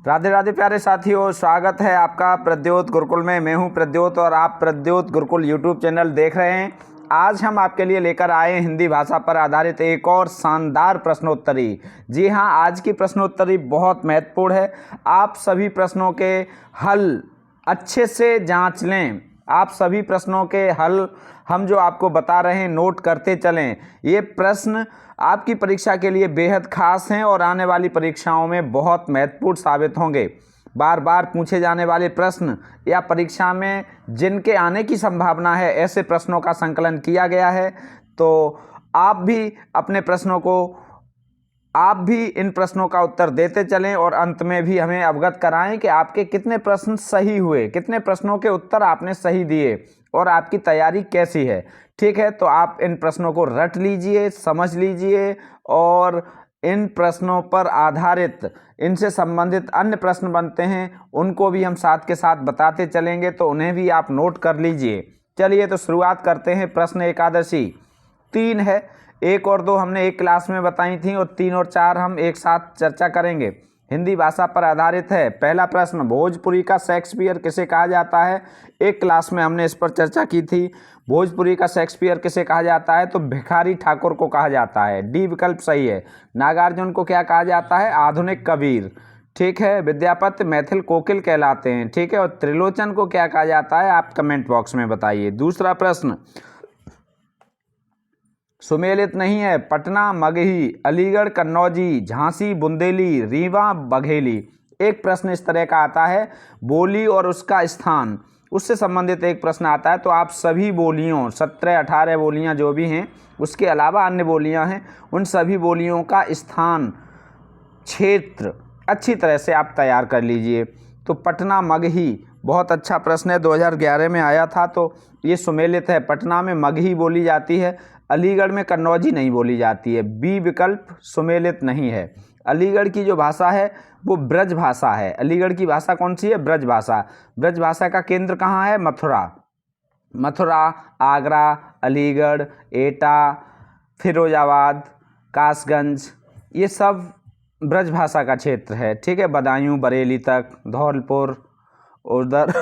राधे राधे प्यारे साथियों, स्वागत है आपका प्रद्योत गुरुकुल में। मैं हूं प्रद्योत और आप प्रद्योत गुरुकुल यूट्यूब चैनल देख रहे हैं। आज हम आपके लिए लेकर आए हैं हिंदी भाषा पर आधारित एक और शानदार प्रश्नोत्तरी। जी हां, आज की प्रश्नोत्तरी बहुत महत्वपूर्ण है। आप सभी प्रश्नों के हल अच्छे से जांच लें। आप सभी प्रश्नों के हल हम जो आपको बता रहे हैं नोट करते चलें। ये प्रश्न आपकी परीक्षा के लिए बेहद खास हैं और आने वाली परीक्षाओं में बहुत महत्वपूर्ण साबित होंगे। बार बार पूछे जाने वाले प्रश्न या परीक्षा में जिनके आने की संभावना है, ऐसे प्रश्नों का संकलन किया गया है। तो आप भी इन प्रश्नों का उत्तर देते चलें और अंत में भी हमें अवगत कराएं कि आपके कितने प्रश्न सही हुए, कितने प्रश्नों के उत्तर आपने सही दिए और आपकी तैयारी कैसी है। ठीक है, तो आप इन प्रश्नों को रट लीजिए, समझ लीजिए और इन प्रश्नों पर आधारित इनसे संबंधित अन्य प्रश्न बनते हैं, उनको भी हम साथ के साथ बताते चलेंगे, तो उन्हें भी आप नोट कर लीजिए। चलिए तो शुरुआत करते हैं। प्रश्न एकादशी 3 है। 1 और 2 हमने एक क्लास में बताई थी और 3 और 4 हम एक साथ चर्चा करेंगे। हिंदी भाषा पर आधारित है। पहला प्रश्न, भोजपुरी का शेक्सपियर किसे कहा जाता है? एक क्लास में हमने इस पर चर्चा की थी। भोजपुरी का शेक्सपियर किसे कहा जाता है? तो भिखारी ठाकुर को कहा जाता है। डी विकल्प सही है। नागार्जुन को क्या कहा जाता है? आधुनिक कबीर। ठीक है। विद्यापति मैथिल कोकिल कहलाते हैं। ठीक है। और त्रिलोचन को क्या कहा जाता है? आप कमेंट बॉक्स में बताइए। दूसरा प्रश्न सुमेलित नहीं है। पटना, मगही, अलीगढ़, कन्नौजी, झांसी, बुंदेली, रीवा, बघेली। एक प्रश्न इस तरह का आता है, बोली और उसका स्थान, उससे संबंधित एक प्रश्न आता है। तो आप सभी बोलियों 17-18 बोलियां जो भी हैं, उसके अलावा अन्य बोलियां हैं, उन सभी बोलियों का स्थान, क्षेत्र अच्छी तरह से आप तैयार कर लीजिए। तो पटना, मगही बहुत अच्छा प्रश्न है, 2011 में आया था, तो ये सुमेलित है। पटना में मगही बोली जाती है, अलीगढ़ में कन्नौजी नहीं बोली जाती है। बी विकल्प सुमेलित नहीं है। अलीगढ़ की जो भाषा है वो ब्रज भाषा है। अलीगढ़ की भाषा कौन सी है? ब्रज भाषा। ब्रज भाषा का केंद्र कहाँ है? मथुरा। मथुरा, आगरा, अलीगढ़, एटा, फिरोजाबाद, कासगंज, ये सब ब्रज भाषा का क्षेत्र है। ठीक है। बदायूं, बरेली तक, धौलपुर, उधर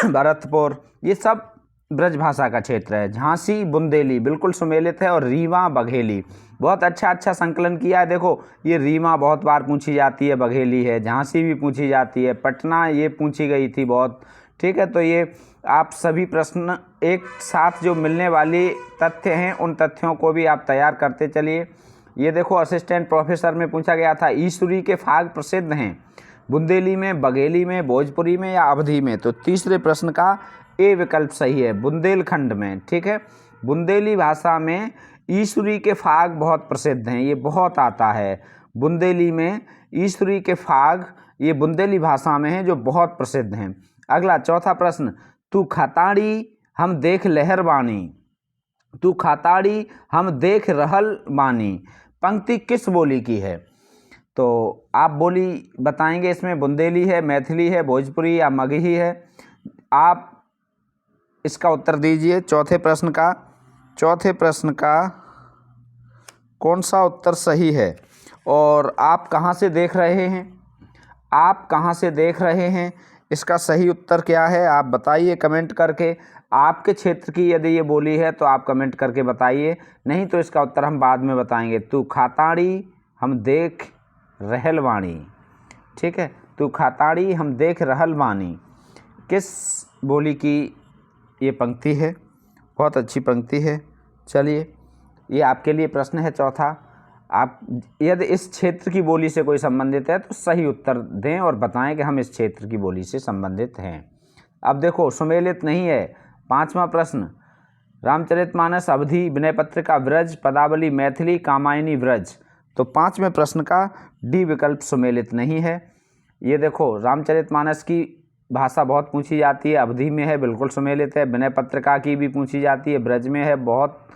भरतपुर, ये सब ब्रज भाषा का क्षेत्र है। झांसी, बुंदेली बिल्कुल सुमेलित है। और रीवा, बघेली बहुत अच्छा संकलन किया है। देखो, ये रीवा बहुत बार पूछी जाती है, बघेली है, झांसी भी पूछी जाती है, पटना ये पूछी गई थी बहुत। ठीक है। तो ये आप सभी प्रश्न एक साथ जो मिलने वाले तथ्य हैं, उन तथ्यों को भी आप तैयार करते चलिए। ये देखो, असिस्टेंट प्रोफेसर में पूछा गया था, ईश्वरी के फाग प्रसिद्ध हैं बुंदेली में, बघेली में, भोजपुरी में या अवधी में? तो तीसरे प्रश्न का ए विकल्प सही है, बुंदेलखंड में। ठीक है। बुंदेली भाषा में ईश्वरी के फाग बहुत प्रसिद्ध हैं, ये बहुत आता है बुंदेली में। ईश्वरी के फाग ये बुंदेली भाषा में हैं, जो बहुत प्रसिद्ध हैं। अगला चौथा प्रश्न, तू खाताड़ी हम देख लहर बानी, तू खाताड़ी हम देख रहल बानी, पंक्ति किस बोली की है? तो आप बोली बताएंगे। इसमें बुंदेली है, मैथिली है, भोजपुरी या मगही है? आप इसका उत्तर दीजिए। चौथे प्रश्न का कौन सा उत्तर सही है और आप कहाँ से देख रहे हैं? आप कहाँ से देख रहे हैं? इसका सही उत्तर क्या है? आप बताइए कमेंट करके। आपके क्षेत्र की यदि ये बोली है तो आप कमेंट करके बताइए, नहीं तो इसका उत्तर हम बाद में बताएंगे। तू खाताड़ी हम देख रहल बानी। ठीक है। तू खाताड़ी हम देख रहल बानी किस बोली की ये पंक्ति है? बहुत अच्छी पंक्ति है। चलिए, ये आपके लिए प्रश्न है चौथा। आप यदि इस क्षेत्र की बोली से कोई संबंधित है तो सही उत्तर दें और बताएं कि हम इस क्षेत्र की बोली से संबंधित हैं। अब देखो, सुमेलित नहीं है। पांचवा प्रश्न, रामचरितमानस अवधी, विनय पत्रिका ब्रज, पदावली मैथिली, कामायनी ब्रज। तो पांचवें प्रश्न का डी विकल्प सुमेलित नहीं है। ये देखो, रामचरितमानस की भाषा बहुत पूछी जाती है, अवधी में है, बिल्कुल सुमेलित है। विनय पत्रिका की भी पूछी जाती है, ब्रज में है, बहुत,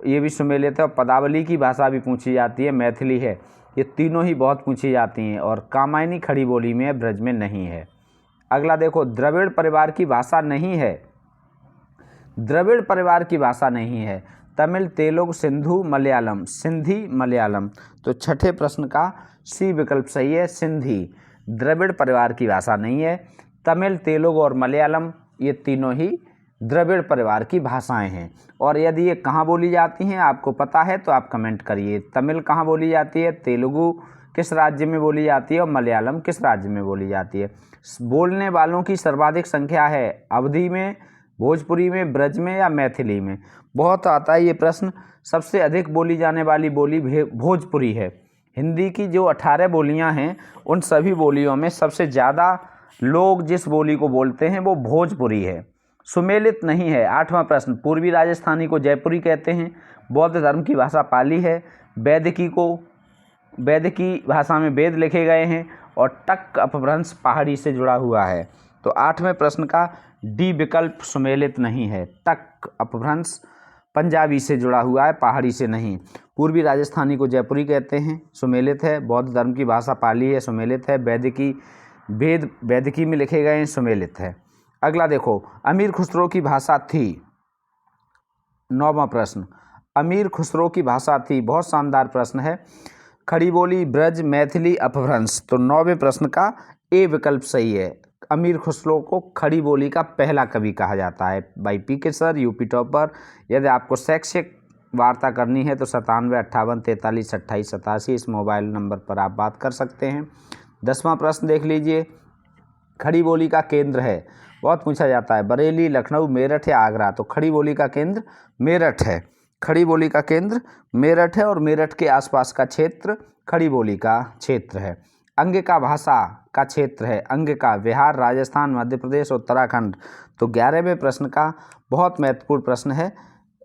ये भी सुमेलित है। और पदावली की भाषा भी पूछी जाती है, मैथिली है। ये तीनों ही बहुत पूछी जाती हैं। और कामायनी खड़ी बोली में है, ब्रज में नहीं है। अगला देखो, द्रविड़ परिवार की भाषा नहीं है। द्रविड़ परिवार की भाषा नहीं है तमिल, तेलुगु, सिंधु, मलयालम, सिंधी, मलयालम। तो छठे प्रश्न का सी विकल्प सही है, सिंधी। द्रविड़ परिवार की भाषा नहीं है। तमिल, तेलुगु और मलयालम ये तीनों ही द्रविड़ परिवार की भाषाएं हैं। और यदि ये कहाँ बोली जाती हैं आपको पता है तो आप कमेंट करिए। तमिल कहाँ बोली जाती है, तेलुगु किस राज्य में बोली जाती है और मलयालम किस राज्य में बोली जाती है। बोलने वालों की सर्वाधिक संख्या है अवधी में, भोजपुरी में, ब्रज में या मैथिली में। बहुत आता है ये प्रश्न। सबसे अधिक बोली जाने वाली बोली भोजपुरी है। हिंदी की जो 18 बोलियां हैं उन सभी बोलियों में सबसे ज़्यादा लोग जिस बोली को बोलते हैं वो भोजपुरी है। सुमेलित नहीं है। 8वां प्रश्न, पूर्वी राजस्थानी को जयपुरी कहते हैं। बौद्ध धर्म की भाषा पाली है। वैदिकी भाषा में वेद लिखे गए हैं और टक अपभ्रंश पहाड़ी से जुड़ा हुआ है। तो 8वें प्रश्न का डी विकल्प सुमेलित नहीं है। टक अपभ्रंश पंजाबी से जुड़ा हुआ है, पहाड़ी से नहीं। पूर्वी राजस्थानी को जयपुरी कहते हैं, सुमेलित है। बौद्ध धर्म की भाषा पाली है, सुमेलित है। वैदिकी में लिखे गए हैं, सुमेलित है। अगला देखो, अमीर खुसरो की भाषा थी। 9वां प्रश्न, अमीर खुसरो की भाषा थी। बहुत शानदार प्रश्न है। खड़ी बोली, ब्रज, मैथिली, अपभ्रंश। तो 9वें प्रश्न का ए विकल्प सही है। अमीर खुसरो को खड़ी बोली का पहला कवि कहा जाता है। By PK sir, UP topper. यदि आपको शैक्षिक वार्ता करनी है तो 97 58 43 28 87 इस मोबाइल नंबर पर आप बात कर सकते हैं। 10वां प्रश्न देख लीजिए, खड़ी बोली का केंद्र है। बहुत पूछा जाता है, बरेली, लखनऊ, मेरठ या आगरा। तो खड़ी बोली का केंद्र मेरठ है। खड़ी बोली का केंद्र मेरठ है और मेरठ के आसपास का क्षेत्र खड़ी बोली का क्षेत्र है। अंगिका भाषा का क्षेत्र है। अंगिका बिहार, राजस्थान, मध्य प्रदेश, उत्तराखंड। तो 11वें प्रश्न का बहुत महत्वपूर्ण प्रश्न है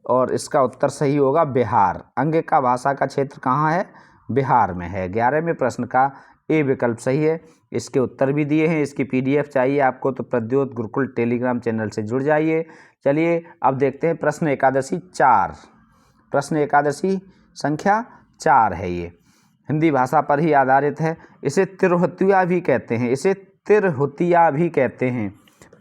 और इसका उत्तर सही होगा बिहार। अंगिका भाषा का क्षेत्र कहाँ है, बिहार में है। 11वें प्रश्न का ए विकल्प सही है। इसके उत्तर भी दिए हैं। इसकी PDF चाहिए आपको तो प्रद्योत गुरुकुल टेलीग्राम चैनल से जुड़ जाइए। चलिए अब देखते हैं प्रश्न एकादशी 4। प्रश्न एकादशी संख्या 4 है। ये हिंदी भाषा पर ही आधारित है। इसे तिरहुतिया भी कहते हैं। इसे तिरहुतिया भी कहते हैं।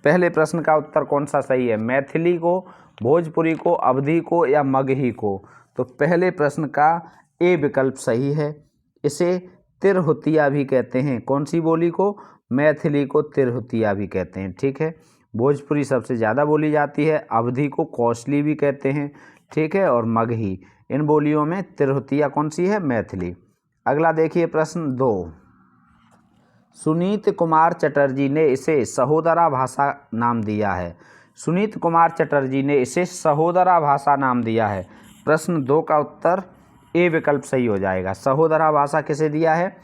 पहले प्रश्न का उत्तर कौन सा सही है, मैथिली को, भोजपुरी को, अवधी को या मगही को। तो पहले प्रश्न का ए विकल्प सही है। इसे तिरहुतिया भी कहते हैं। कौन सी बोली को, मैथिली को तिरहुतिया भी कहते हैं। ठीक है। भोजपुरी सबसे ज़्यादा बोली जाती है। अवधी को कौशली भी कहते हैं। ठीक है। और मगही, इन बोलियों में तिरहुतिया कौन सी है, मैथिली। अगला देखिए प्रश्न 2। सुनीत कुमार चटर्जी ने इसे सहोदरा भाषा नाम दिया है। सुनीत कुमार चटर्जी ने इसे सहोदरा भाषा नाम दिया है। प्रश्न 2 का उत्तर ए विकल्प सही हो जाएगा। सहोदरा भाषा किसे दिया है,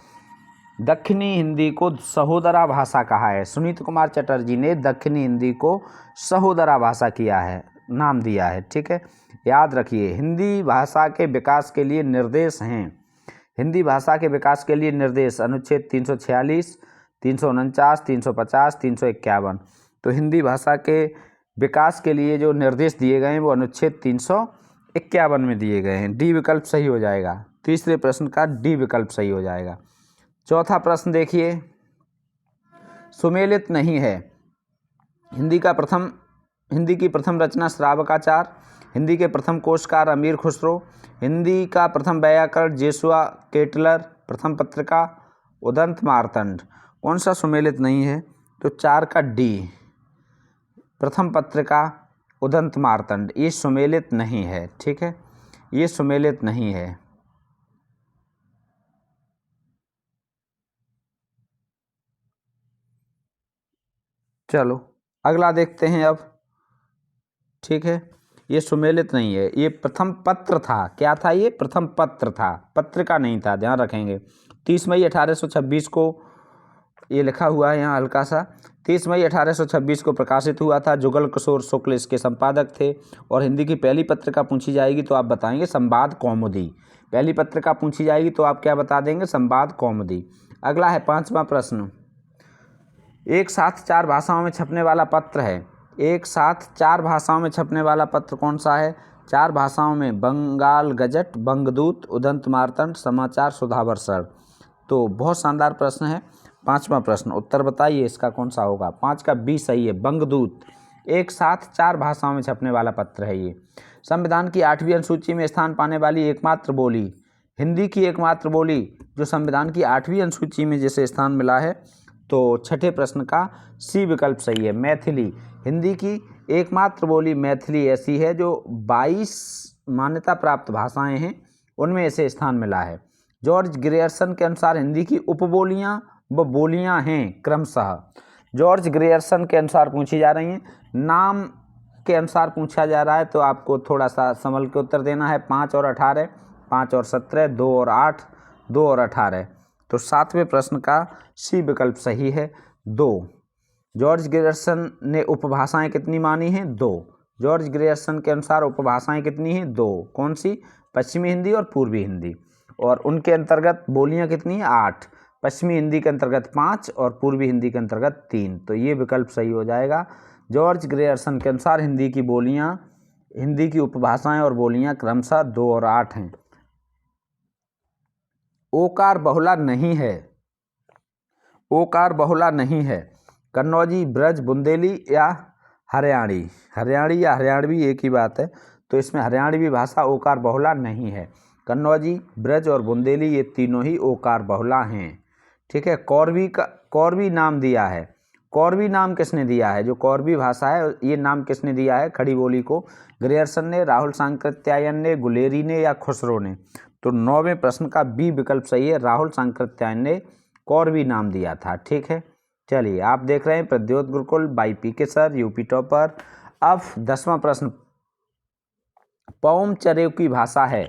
दक्षिणी हिंदी को सहोदरा भाषा कहा है। सुनीत कुमार चटर्जी ने दक्षिणी हिंदी को सहोदरा भाषा किया है, नाम दिया है। ठीक है। याद रखिए, हिंदी भाषा के विकास के लिए निर्देश हैं। हिंदी भाषा के विकास के लिए निर्देश अनुच्छेद 346, 349, 350, 351। तो हिंदी भाषा के विकास के लिए जो निर्देश दिए गए हैं वो अनुच्छेद 351 में दिए गए हैं। डी विकल्प सही हो जाएगा। तीसरे प्रश्न का डी विकल्प सही हो जाएगा। चौथा प्रश्न देखिए, सुमेलित नहीं है। हिंदी की प्रथम रचना श्रावकाचार। हिंदी के प्रथम कोशकार अमीर खुसरो। हिंदी का प्रथम व्याकरण जेसुआ केटलर। प्रथम पत्रिका उदंत मार्तंड। कौन सा सुमेलित नहीं है, तो 4 का डी, प्रथम पत्रिका उदंत मार्तंड। ये सुमेलित नहीं है। ठीक है, ये सुमेलित नहीं है। चलो अगला देखते हैं अब। ठीक है, ये सुमेलित नहीं है। ये प्रथम पत्र था। क्या था ये, प्रथम पत्र था, पत्रिका नहीं था, ध्यान रखेंगे। 30 मई 1826 को ये लिखा हुआ है यहाँ हल्का सा। 30 मई 1826 को प्रकाशित हुआ था। जुगल किशोर शुक्ल इसके संपादक थे। और हिंदी की पहली पत्रिका पूछी जाएगी तो आप बताएंगे संवाद कौमुदी। पहली पत्रिका पूछी जाएगी तो आप क्या बता देंगे, संवाद कौमुदी। अगला है 5वां प्रश्न। एक साथ 4 भाषाओं में छपने वाला पत्र है। एक साथ 4 भाषाओं में छपने वाला पत्र कौन सा है। 4 भाषाओं में बंगाल गजट, बंगदूत, उदंत मार्तंड, समाचार सुधावर्षण। तो बहुत शानदार प्रश्न है। 5वां प्रश्न, उत्तर बताइए इसका कौन सा होगा। 5 का बी सही है, बंगदूत। एक साथ 4 भाषाओं में छपने वाला पत्र है ये। संविधान की 8वीं अनुसूची में स्थान पाने वाली एकमात्र बोली, हिंदी की एकमात्र बोली जो संविधान की 8वीं अनुसूची में जिसे स्थान मिला है, तो छठे प्रश्न का सी विकल्प सही है, मैथिली। हिंदी की एकमात्र बोली मैथिली ऐसी है जो 22 मान्यता प्राप्त भाषाएं हैं, उनमें इसे स्थान मिला है। जॉर्ज ग्रियर्सन के अनुसार हिंदी की उपबोलियां व बोलियां हैं क्रमशः। जॉर्ज ग्रियर्सन के अनुसार पूछी जा रही हैं, नाम के अनुसार पूछा जा रहा है, तो आपको थोड़ा सा संभल के उत्तर देना है। 5 और 18, 5 और 17, 2 और 8, 2 और 18, तो 7वें प्रश्न का सी विकल्प सही है, 2। जॉर्ज ग्रियर्सन ने उपभाषाएं कितनी मानी हैं? 2। जॉर्ज ग्रियर्सन के अनुसार उपभाषाएं कितनी हैं? 2। कौन सी? पश्चिमी हिंदी और पूर्वी हिंदी। और उनके अंतर्गत बोलियां कितनी हैं? 8। पश्चिमी हिंदी के अंतर्गत 5 और पूर्वी हिंदी के अंतर्गत 3, तो ये विकल्प सही हो जाएगा। जॉर्ज ग्रियर्सन के अनुसार हिंदी की बोलियां, हिंदी की उपभाषाएं और बोलियां क्रमशः 2 और 8 हैं। ओकार बहुला नहीं है, ओकार बहुला नहीं है, कन्नौजी, ब्रज, बुंदेली या हरियाणी। हरियाणी या हरियाणवी एक ही बात है, तो इसमें हरियाणवी भाषा ओकार बहुला नहीं है। कन्नौजी, ब्रज और बुंदेली ये तीनों ही ओकार बहुला हैं। ठीक है। कौरवी नाम दिया है। कौरवी नाम किसने दिया है? जो कौरवी भाषा है ये नाम किसने दिया है खड़ी बोली को? ग्रियर्सन ने, राहुल सांकृत्यायन ने, गुलेरी ने या खुसरो ने? तो 9वें प्रश्न का बी विकल्प सही है, राहुल सांकृत्यायन ने कौरवी नाम दिया था। ठीक है। चलिए, आप देख रहे हैं Pradyot Gurukul by PK. Sir, UP topper. अब 10वां प्रश्न, पौम चरेव की भाषा है।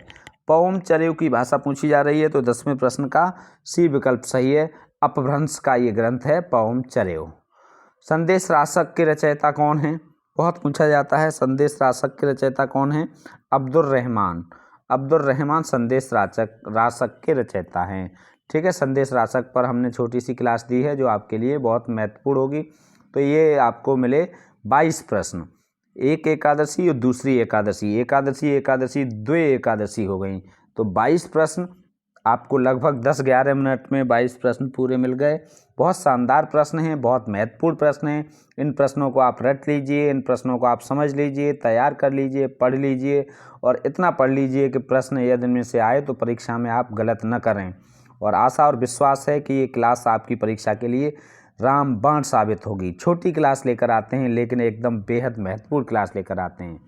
पौम चरेव की भाषा पूछी जा रही है, तो 10वें प्रश्न का सी विकल्प सही है, अपभ्रंश का ये ग्रंथ है पौम चरेव। संदेश रासक के रचयिता कौन हैं? बहुत पूछा जाता है, संदेश रासक के रचयिता कौन हैं? अब्दुल रहमान। अब्दुल रहमान संदेश रासक के रचयिता हैं। ठीक है। संदेश रासक पर हमने छोटी सी क्लास दी है जो आपके लिए बहुत महत्वपूर्ण होगी। तो ये आपको मिले 22 प्रश्न, एक एकादशी और दूसरी एकादशी, एकादशी द्वे एकादशी हो गई, तो 22 प्रश्न आपको लगभग 10-11 मिनट में 22 प्रश्न पूरे मिल गए। बहुत शानदार प्रश्न हैं, बहुत महत्वपूर्ण प्रश्न हैं। इन प्रश्नों को आप रट लीजिए, इन प्रश्नों को आप समझ लीजिए, तैयार कर लीजिए, पढ़ लीजिए, और इतना पढ़ लीजिए कि प्रश्न यदि इनमें से आए तो परीक्षा में आप गलत न करें। और आशा और विश्वास है कि ये क्लास आपकी परीक्षा के लिए रामबाण साबित होगी। छोटी क्लास लेकर आते हैं, लेकिन एकदम बेहद महत्वपूर्ण क्लास लेकर आते हैं।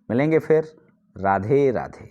मिलेंगे फिर। राधे राधे।